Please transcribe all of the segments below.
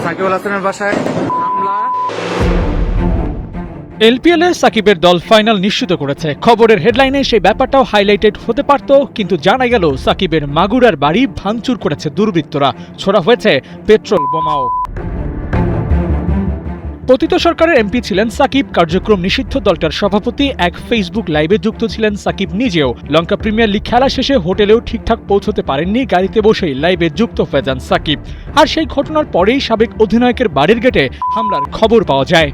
সাকিব আল হাসানের বাসায় হামলা। এলপিএলে সাকিবের দল ফাইনাল নিশ্চিত করেছে। খবরের হেডলাইনে সেই ব্যাপারটাও হাইলাইটেড হতে পারত, কিন্তু জানা গেল সাকিবের মাগুরার বাড়ি ভাঙচুর করেছে দুর্বৃত্তরা, ছোড়া হয়েছে পেট্রোল বোমাও। পতিত সরকারের এমপি ছিলেন সাকিব, কার্যক্রম নিষিদ্ধ দলটার সভাপতি। এক ফেসবুক লাইভে যুক্ত ছিলেন সাকিব নিজেও। লঙ্কা প্রিমিয়ার লিগ খেলা শেষে হোটেলেও ঠিকঠাক পৌঁছতে পারেননি, গাড়িতে বসেই লাইভে যুক্ত হয়ে যান সাকিব। আর সেই ঘটনার পরেই সাবেক অধিনায়কের বাড়ির গেটে হামলার খবর পাওয়া যায়।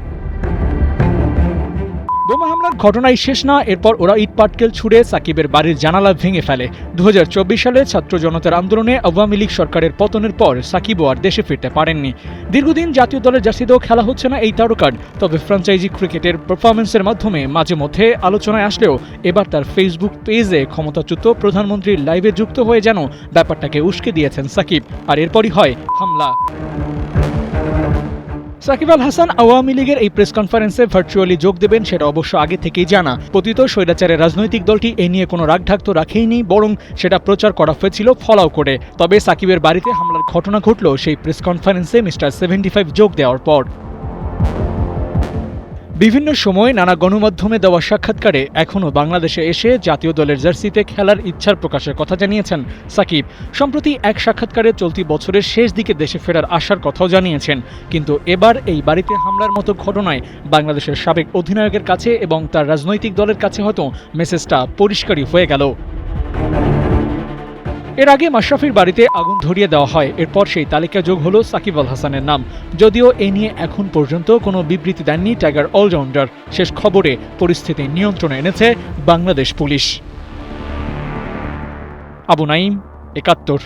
বোমা হামলার ঘটনাই শেষ না, এরপর ওরা ইট পাটকেল ছুড়ে সাকিবের বাড়ির জানালা ভেঙে ফেলে। 2024 সালে ছাত্র জনতার আন্দোলনে আওয়ামী লীগ সরকারের পতনের পর সাকিবও আর দেশে ফিরতে পারেননি। দীর্ঘদিন জাতীয় দলের জার্সিতেও খেলা হচ্ছে না এই তারকার, তবে ফ্র্যাঞ্চাইজি ক্রিকেটের পারফরম্যান্সের মাধ্যমে মাঝে মধ্যে আলোচনায় আসলেও এবার তার ফেসবুক পেজে ক্ষমতাচ্যুত প্রধানমন্ত্রীর লাইভে যুক্ত হয়ে যেন ব্যাপারটাকে উস্কে দিয়েছেন সাকিব। আর এরপরই হয় হামলা। সাকিব আল হাসান আওয়ামী লীগের এই প্রেস কনফারেন্সে ভার্চুয়ালি যোগ দেবেন সেটা অবশ্য আগে থেকেই জানা। পতিত স্বৈরাচারের রাজনৈতিক দলটি এ নিয়ে কোনো রাগঢাক তো রাখেইনি, বরং সেটা প্রচার করা হয়েছিল ফলাও করে। তবে সাকিবের বাড়িতে হামলার ঘটনা ঘটল সেই প্রেস কনফারেন্সে মিস্টার 75 যোগ দেওয়ার পর। বিভিন্ন সময় নানা গণমাধ্যমে দেওয়া সাক্ষাৎকারে এখনও বাংলাদেশে এসে জাতীয় দলের জার্সিতে খেলার ইচ্ছার প্রকাশের কথা জানিয়েছেন সাকিব। সম্প্রতি এক সাক্ষাৎকারে চলতি বছরের শেষ দিকে দেশে ফেরার আশার কথাও জানিয়েছেন। কিন্তু এবার এই বাড়িতে হামলার মতো ঘটনায় বাংলাদেশের সাবেক অধিনায়কের কাছে এবং তার রাজনৈতিক দলের কাছে হয়তো মেসেজটা পরিষ্কারই হয়ে গেল। এর আগে মাশরাফির বাড়িতে আগুন ধরিয়ে দেওয়া হয়, এরপর সেই তালিকা যোগ হলো সাকিব আল হাসানের নাম। যদিও এ নিয়ে এখন পর্যন্ত কোনো বিবৃতি দেননি টাইগার অলরাউন্ডার। শেষ খবরে পরিস্থিতি নিয়ন্ত্রণে এনেছে বাংলাদেশ পুলিশ। আবু নাইম, ৭১।